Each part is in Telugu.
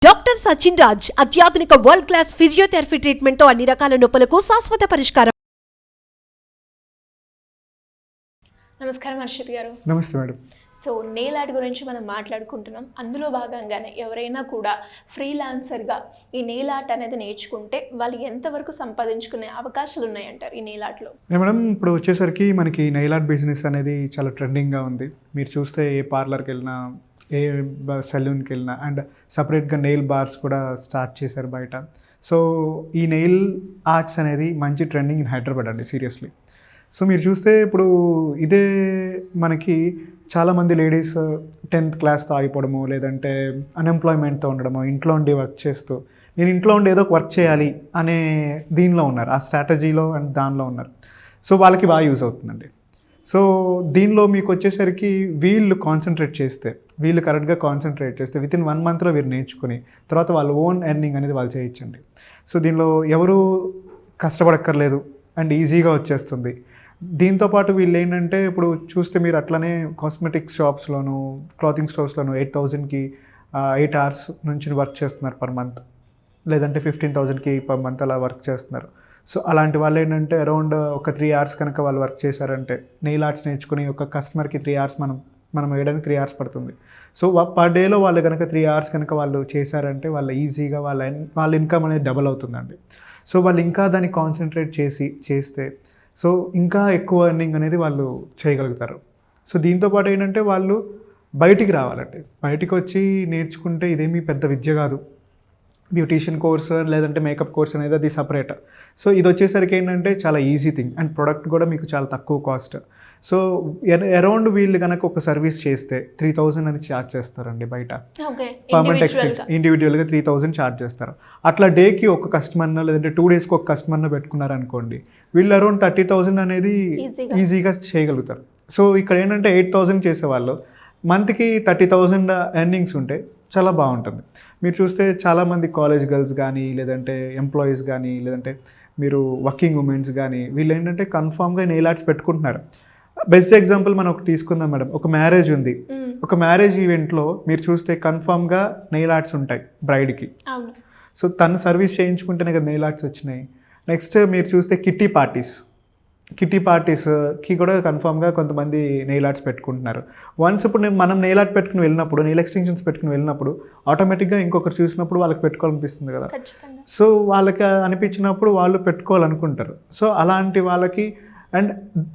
డాక్టర్ సచిన్ రాజ్ అత్యాధునిక వరల్డ్ క్లాస్ ఫిజియోథెరపీ ట్రీట్మెంట్ తో అన్ని రకాల నొప్పులకు శాశ్వత పరిష్కారం. నమస్కారం హర్షిత్ గారు. నమస్తే మేడం. సో నెయిల్ ఆర్ట్ గురించి మనం మాట్లాడుకుంటున్నాం. అందులో భాగంగానే ఎవరైనా కూడా ఫ్రీలాన్సర్గా ఈ నెయిల్ ఆర్ట్ అనేది నేర్చుకుంటే వాళ్ళు ఎంతవరకు సంపాదించుకునే అవకాశాలు ఉన్నాయంటారు ఈ నెయిల్ ఆర్ట్లో? మేడం ఇప్పుడు వచ్చేసరికి మనకి నెయిల్ ఆర్ట్ బిజినెస్ అనేది చాలా ట్రెండింగ్గా ఉంది. మీరు చూస్తే ఏ పార్లర్కి వెళ్ళినా, ఏ సెలూన్కి వెళ్ళినా అండ్ సపరేట్గా నెయిల్ బార్స్ కూడా స్టార్ట్ చేశారు బయట. సో ఈ నెయిల్ ఆర్ట్స్ అనేది మంచి ట్రెండింగ్ ఇన్ హైదరాబాద్ అండి, సీరియస్లీ. సో మీరు చూస్తే ఇప్పుడు ఇదే మనకి చాలామంది లేడీస్ 10th క్లాస్తో ఆగిపోవడము, లేదంటే అన్ఎంప్లాయ్మెంట్తో ఉండడము, ఇంట్లో ఉండి వర్క్ చేస్తూ నేను ఇంట్లో ఉండి ఏదో ఒక వర్క్ చేయాలి అనే దీనిలో ఉన్నారు, ఆ స్ట్రాటజీలో అండ్ దానిలో ఉన్నారు. సో వాళ్ళకి బాగా యూజ్ అవుతుందండి. సో దీనిలో మీకు వచ్చేసరికి వీళ్ళు కరెక్ట్గా కాన్సన్ట్రేట్ చేస్తే వితిన్ 1 monthలో వీరు నేర్చుకుని తర్వాత వాళ్ళ ఓన్ ఎర్నింగ్ అనేది వాళ్ళు చేయొచ్చండి. సో దీనిలో ఎవరు కష్టపడక్కర్లేదు అండ్ ఈజీగా వచ్చేస్తుంది. దీంతోపాటు వీళ్ళు ఏంటంటే ఇప్పుడు చూస్తే మీరు అట్లనే కాస్మెటిక్స్ షాప్స్లోను, క్లాతింగ్ స్టోర్స్లోను 8,000కి 8 hours నుంచి వర్క్ చేస్తున్నారు పర్ మంత్, లేదంటే 15,000కి పర్ మంత్ అలా వర్క్ చేస్తున్నారు. సో అలాంటి వాళ్ళు ఏంటంటే అరౌండ్ ఒక 3 hours కనుక వాళ్ళు వర్క్ చేశారంటే, నెయిల్ ఆర్ట్స్ నేర్చుకుని ఒక కస్టమర్కి 3 hours మనం వేయడానికి 3 hours పడుతుంది. సో పర్ డేలో వాళ్ళు కనుక 3 hours కనుక వాళ్ళు చేశారంటే వాళ్ళు ఈజీగా వాళ్ళ ఇన్కమ్ అనేది డబల్ అవుతుందండి. సో వాళ్ళు ఇంకా దాన్ని కాన్సన్ట్రేట్ చేస్తే సో ఇంకా ఎక్కువ ఎర్నింగ్ అనేది వాళ్ళు చేయగలుగుతారు. సో దీంతోపాటు ఏంటంటే వాళ్ళు బయటికి రావాలండి. బయటికి వచ్చి నేర్చుకుంటే ఇదేమీ పెద్ద విద్య కాదు. బ్యూటీషియన్ కోర్స్ లేదంటే మేకప్ కోర్స్ అనేది అది సపరేట్. సో ఇది వచ్చేసరికి ఏంటంటే చాలా ఈజీ థింగ్ అండ్ ప్రొడక్ట్ కూడా మీకు చాలా తక్కువ కాస్ట్. సో అరౌండ్ వీళ్ళు కనుక ఒక సర్వీస్ చేస్తే 3,000 అని ఛార్జ్ చేస్తారండి బయట. పర్మనెంట్ ఎక్స్చేంజ్ ఇండివిజువల్గా 3,000 ఛార్జ్ చేస్తారు. అట్లా డేకి ఒక కస్టమర్ను లేదంటే 2 daysకి ఒక కస్టమర్ను పెట్టుకున్నారనుకోండి, వీళ్ళు అరౌండ్ 30,000 అనేది ఈజీగా చేయగలుగుతారు. సో ఇక్కడ ఏంటంటే 8,000 చేసేవాళ్ళు మంత్కి 30,000 ఎర్నింగ్స్ ఉంటే చాలా బాగుంటుంది. మీరు చూస్తే చాలామంది కాలేజ్ గర్ల్స్ కానీ, లేదంటే ఎంప్లాయీస్ కానీ, లేదంటే మీరు వర్కింగ్ ఉమెన్స్ కానీ వీళ్ళు ఏంటంటే కన్ఫామ్గా నెయిల్ ఆర్ట్స్ పెట్టుకుంటున్నారు. బెస్ట్ ఎగ్జాంపుల్ మనం ఒకటి తీసుకుందాం మేడం. ఒక మ్యారేజ్ ఉంది, ఒక మ్యారేజ్ ఈవెంట్లో మీరు చూస్తే కన్ఫామ్గా నెయిల్ ఆర్ట్స్ ఉంటాయి బ్రైడ్కి. సో తను సర్వీస్ చేయించుకుంటేనే కదా నెయిల్ ఆర్ట్స్ వచ్చినాయి. నెక్స్ట్ మీరు చూస్తే కిట్టి పార్టీస్కి కూడా కన్ఫామ్గా కొంతమంది నెయిల్ ఆర్ట్స్ పెట్టుకుంటున్నారు. వన్స్ ఇప్పుడు మనం నెయిల్ ఆర్ట్ పెట్టుకుని వెళ్ళినప్పుడు, నెయిల్ ఎక్స్టెన్షన్స్ పెట్టుకుని వెళ్ళినప్పుడు ఆటోమేటిక్గా ఇంకొకరు చూసినప్పుడు వాళ్ళకి పెట్టుకోవాలనిపిస్తుంది కదా. సో వాళ్ళకి అనిపించినప్పుడు వాళ్ళు పెట్టుకోవాలనుకుంటారు. సో అలాంటి వాళ్ళకి అండ్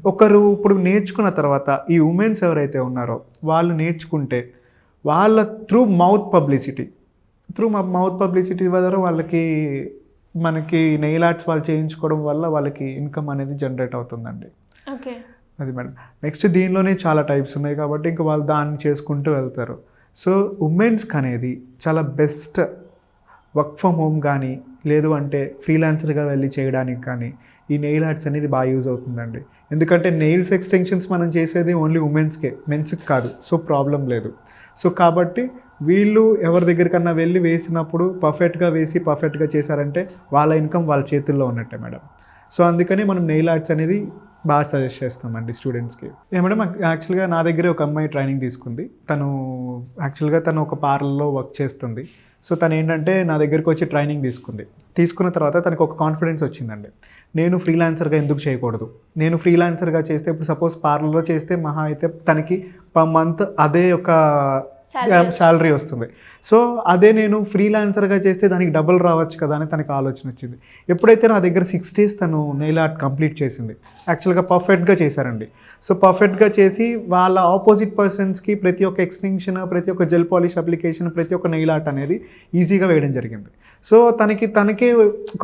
ఒకరు ఇప్పుడు నేర్చుకున్న తర్వాత ఈ ఉమెన్స్ ఎవరైతే ఉన్నారో వాళ్ళు నేర్చుకుంటే వాళ్ళ త్రూ మౌత్ పబ్లిసిటీ ద్వారా వాళ్ళకి మనకి నెయిల్ ఆర్ట్స్ వాళ్ళు చేయించుకోవడం వల్ల వాళ్ళకి ఇన్కమ్ అనేది జనరేట్ అవుతుందండి. ఓకే, అది మేడం. నెక్స్ట్ దీనిలోనే చాలా టైప్స్ ఉన్నాయి కాబట్టి ఇంకా వాళ్ళు దాన్ని చేసుకుంటూ వెళ్తారు. సో ఉమెన్స్కి అనేది చాలా బెస్ట్ వర్క్ ఫ్రమ్ హోమ్ కానీ, లేదు అంటే ఫ్రీలాన్సర్గా వెళ్ళి చేయడానికి కానీ ఈ నెయిల్ ఆర్ట్స్ అనేది బాగా యూజ్ అవుతుందండి. ఎందుకంటే నెయిల్స్ ఎక్స్టెన్షన్స్ మనం చేసేది ఓన్లీ ఉమెన్స్కే, మెన్స్కి కాదు. సో ప్రాబ్లం లేదు. సో కాబట్టి వీళ్ళు ఎవరి దగ్గరికన్నా వెళ్ళి వేసినప్పుడు పర్ఫెక్ట్గా చేశారంటే వాళ్ళ ఇన్కమ్ వాళ్ళ చేతుల్లో ఉన్నట్టే మేడం. సో అందుకని మనం నెయిల్ ఆర్ట్స్ అనేది బాగా సజెస్ట్ చేస్తామండి స్టూడెంట్స్కి. మేడం యాక్చువల్గా నా దగ్గరే ఒక అమ్మాయి ట్రైనింగ్ తీసుకుంది. తను ఒక పార్లర్లో వర్క్ చేస్తుంది. సో తను ఏంటంటే నా దగ్గరికి వచ్చి ట్రైనింగ్ తీసుకున్న తర్వాత తనకు ఒక కాన్ఫిడెన్స్ వచ్చిందండి. నేను ఫ్రీలాన్సర్గా ఎందుకు చేయకూడదు, నేను ఫ్రీలాన్సర్గా చేస్తే ఇప్పుడు సపోజ్ పార్లర్లో చేస్తే మహా అయితే తనకి పర్ మంత్ అదే ఒక శాలరీ వస్తుంది. సో అదే నేను ఫ్రీలాన్సర్గా చేస్తే దానికి డబుల్ రావచ్చు కదా అని తనకి ఆలోచన వచ్చింది. ఎప్పుడైతే నా దగ్గర 6 days తను నెయిల్ ఆర్ట్ కంప్లీట్ చేసింది, యాక్చువల్గా పర్ఫెక్ట్గా చేశారండి. సో పర్ఫెక్ట్గా చేసి వాళ్ళ ఆపోజిట్ పర్సన్స్కి ప్రతి ఒక్క ఎక్స్టెన్షన్, ప్రతి ఒక్క జెల్ పాలిష్ అప్లికేషన్, ప్రతి ఒక్క నెయిల్ ఆర్ట్ అనేది ఈజీగా వేయడం జరిగింది. సో తనకే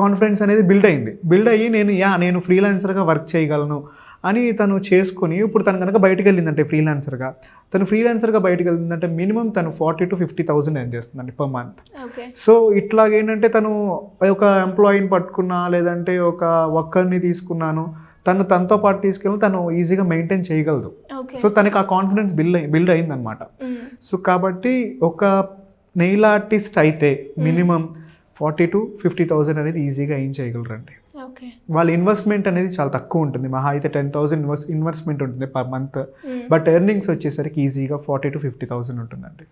కాన్ఫిడెన్స్ అనేది బిల్డ్ అయ్యి నేను ఫ్రీలాన్సర్గా వర్క్ చేయగలను అని తను చేసుకొని ఇప్పుడు తను కనుక బయటకు వెళ్ళిందంటే ఫ్రీలాన్సర్గా బయటకు వెళ్ళిందంటే మినిమం తను 40,000 to 50,000 ఎర్న్ చేస్తుందండి పర్ మంత్. సో ఇట్లాగేంటంటే తను ఒక ఎంప్లాయీని పట్టుకున్నా, లేదంటే ఒక వర్కర్ని తీసుకున్నాను, తనతో పాటు తీసుకెళ్ళి తను ఈజీగా మెయింటైన్ చేయగలదు. సో తనకి ఆ కాన్ఫిడెన్స్ బిల్డ్ అయిందనమాట. సో కాబట్టి ఒక నెయిల్ ఆర్టిస్ట్ అయితే మినిమం 40,000 to 50,000 అనేది ఈజీగా ఏం చేయగలరండి. ఓకే. వాళ్ళ ఇన్వెస్ట్మెంట్ అనేది చాలా తక్కువ ఉంటుంది. మహా అయితే 10,000 ఇన్వెస్ట్మెంట్ ఉంటుంది పర్ మంత్. బట్ ఎర్నింగ్స్ వచ్చేసరికి ఈజీగా 40,000 to 50,000 ఉంటుందండి.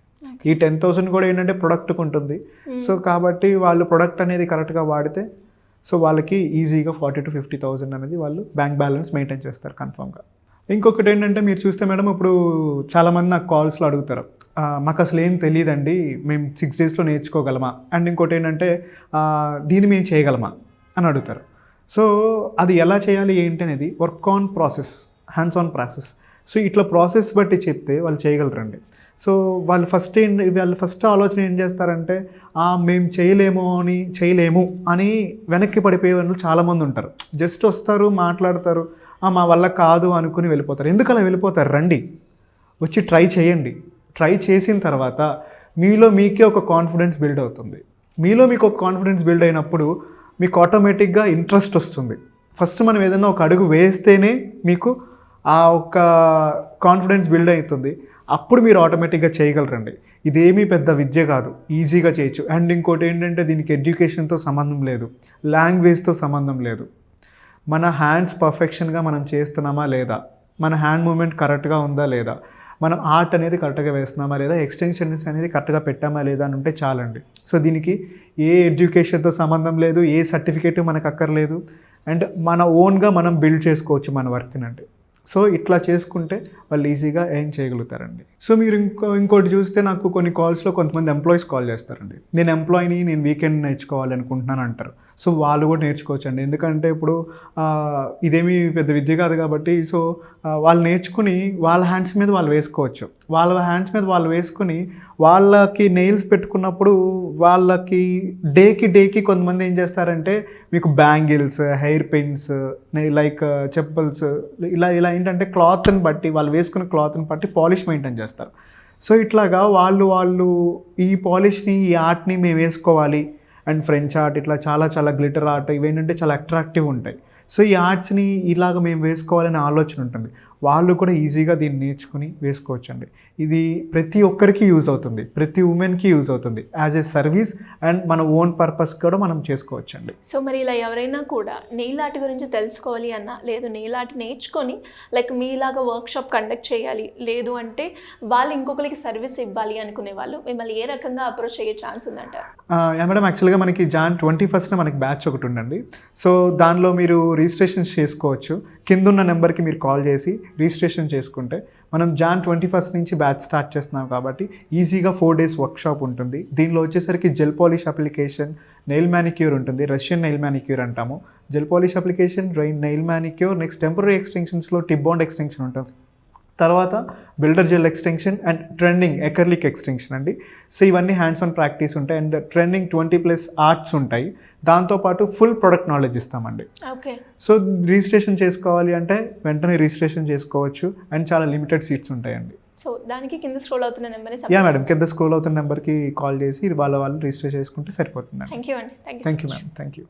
ఈ 10,000 కూడా ఏంటంటే ప్రొడక్ట్కి ఉంటుంది. సో కాబట్టి వాళ్ళు ప్రొడక్ట్ అనేది కరెక్ట్గా వాడితే సో వాళ్ళకి ఈజీగా 40,000 to 50,000 అనేది వాళ్ళు బ్యాంక్ బ్యాలెన్స్ మెయింటైన్ చేస్తారు కన్ఫామ్గా. ఇంకొకటి ఏంటంటే మీరు చూస్తే మేడం ఇప్పుడు చాలామంది నాకు కాల్స్లో అడుగుతారు, మాకు అసలు ఏం తెలియదండి, మేము 6 daysలో నేర్చుకోగలమా, అండ్ ఇంకోటి ఏంటంటే దీన్ని మేము చేయగలమా అని అడుగుతారు. సో అది ఎలా చేయాలి ఏంటి అనేది work on process, hands on process. So ఇట్లా ప్రాసెస్ బట్టి చెప్తే వాళ్ళు చేయగలరండి. సో వాళ్ళు ఫస్ట్ ఆలోచన ఏం చేస్తారంటే మేము చేయలేము అని వెనక్కి పడిపోయే వాళ్ళు చాలామంది ఉంటారు. జస్ట్ వస్తారు, మాట్లాడతారు, మా వల్ల కాదు అనుకుని వెళ్ళిపోతారు. ఎందుకు అలా వెళ్ళిపోతారు? రండి, వచ్చి ట్రై చేయండి. ట్రై చేసిన తర్వాత మీకే ఒక కాన్ఫిడెన్స్ బిల్డ్ అవుతుంది. మీకు ఒక కాన్ఫిడెన్స్ బిల్డ్ అయినప్పుడు మీకు ఆటోమేటిక్గా ఇంట్రెస్ట్ వస్తుంది. ఫస్ట్ మనం ఏదైనా ఒక అడుగు వేస్తేనే మీకు ఆ ఒక కాన్ఫిడెన్స్ బిల్డ్ అవుతుంది. అప్పుడు మీరు ఆటోమేటిక్గా చేయగలరండి. ఇదేమీ పెద్ద విద్య కాదు, ఈజీగా చేయొచ్చు. అండ్ ఇంకోటి ఏంటంటే దీనికి ఎడ్యుకేషన్తో సంబంధం లేదు, లాంగ్వేజ్తో సంబంధం లేదు. మన హ్యాండ్స్ పర్ఫెక్షన్గా మనం చేస్తున్నామా లేదా, మన హ్యాండ్ మూమెంట్ కరెక్ట్గా ఉందా లేదా, మనం ఆర్ట్ అనేది కరెక్ట్గా వేస్తున్నామా లేదా, ఎక్స్టెన్షన్స్ అనేది కరెక్ట్గా పెట్టామా లేదా అని ఉంటే చాలండి. సో దీనికి ఏ ఎడ్యుకేషన్తో సంబంధం లేదు, ఏ సర్టిఫికేట్ మనకు అక్కర్లేదు. అండ్ మన ఓన్గా మనం బిల్డ్ చేసుకోవచ్చు మన వర్క్ని అండి. సో ఇట్లా చేసుకుంటే వాళ్ళు ఈజీగా ఎర్న్ చేయగలుగుతారండి. సో మీరు ఇంకోటి చూస్తే నాకు కొన్ని కాల్స్లో కొంతమంది ఎంప్లాయీస్ కాల్ చేస్తారండి, నేను వీకెండ్ నేర్చుకోవాలి అనుకుంటున్నాను అంటారు. సో వాళ్ళు కూడా నేర్చుకోవచ్చండి. ఎందుకంటే ఇప్పుడు ఇదేమీ పెద్ద విద్య కాదు కాబట్టి సో వాళ్ళు నేర్చుకుని వాళ్ళ హ్యాండ్స్ మీద వాళ్ళు వేసుకోవచ్చు. వాళ్ళ హ్యాండ్స్ మీద వాళ్ళు వేసుకుని వాళ్ళకి నెయిల్స్ పెట్టుకున్నప్పుడు వాళ్ళకి డేకి కొంతమంది ఏం చేస్తారంటే మీకు bangles, hair pins, like chappals, ఇలా ఏంటంటే క్లాత్ని బట్టి వాళ్ళు వేసుకున్న క్లాత్ని బట్టి పాలిష్ మెయింటైన్ చేస్తారు. సో ఇట్లాగా వాళ్ళు ఈ పాలిష్ని, ఈ ఆర్ట్ని మేము వేసుకోవాలి. అండ్ ఫ్రెంచ్ ఆర్ట్, ఇట్లా చాలా గ్లిటర్ ఆర్ట్, ఇవేంటంటే చాలా అట్రాక్టివ్ ఉంటాయి. సో ఈ ఆర్ట్స్ని ఇలాగ మేము వేసుకోవాలనే ఆలోచన ఉంటుంది. వాళ్ళు కూడా ఈజీగా దీన్ని నేర్చుకుని వేసుకోవచ్చండి. ఇది ప్రతి ఒక్కరికి యూజ్ అవుతుంది, ప్రతి ఉమెన్కి యూజ్ అవుతుంది యాజ్ ఏ సర్వీస్. అండ్ మన ఓన్ పర్పస్ కూడా మనం చేసుకోవచ్చండి. సో మరి ఇలా ఎవరైనా కూడా నెయిల్ ఆర్ట్ గురించి తెలుసుకోవాలి అన్నా, లేదు నెయిల్ ఆర్ట్ నేర్చుకొని లైక్ మీలాగా వర్క్షాప్ కండక్ట్ చేయాలి, లేదు అంటే వాళ్ళు ఇంకొకరికి సర్వీస్ ఇవ్వాలి అనుకునే వాళ్ళు మిమ్మల్ని ఏ రకంగా అప్రోచ్ అయ్యే ఛాన్స్ ఉందంటారు? మేడం యాక్చువల్గా మనకి Jan 21st మనకి బ్యాచ్ ఒకటి ఉండండి. సో దానిలో మీరు రిజిస్ట్రేషన్ చేసుకోవచ్చు. కిందున్న నెంబర్కి మీరు కాల్ చేసి రిజిస్ట్రేషన్ చేసుకుంటే మనం Jan 21st నుంచి బ్యాచ్ స్టార్ట్ చేస్తున్నాం కాబట్టి ఈజీగా 4 days వర్క్షాప్ ఉంటుంది. దీనిలో వచ్చేసరికి gel polish application, nail manicure ఉంటుంది, రష్యన్ నెయిల్ మ్యానిక్యూర్ అంటాము, gel polish application, nail manicure, next temporary ఎక్స్టెన్షన్స్లో టిప్ బాండ్ ఎక్స్టెన్షన్ ఉంటుంది, తర్వాత builder gel extension and trending acrylic extension అండి. సో ఇవన్నీ హ్యాండ్స్ ఆన్ ప్రాక్టీస్ ఉంటాయి. అండ్ ట్రెండింగ్ 20+ ఆర్ట్స్ ఉంటాయి. దాంతోపాటు ఫుల్ ప్రొడక్ట్ నాలెడ్జ్ ఇస్తామండి. ఓకే. సో రిజిస్ట్రేషన్ చేసుకోవాలి అంటే వెంటనే రిజిస్ట్రేషన్ చేసుకోవచ్చు. అండ్ చాలా లిమిటెడ్ సీట్స్ ఉంటాయండి. సో దానికి కింద స్క్రోల్ అవుతున్న నెంబర్ని మేడం, కింద స్క్రోల్ అవుతున్న నెంబర్కి కాల్ చేసి వాళ్ళు రిజిస్టర్ చేసుకుంటే సరిపోతుంది. థ్యాంక్ యూ అండి. Thank you madam. Thank you.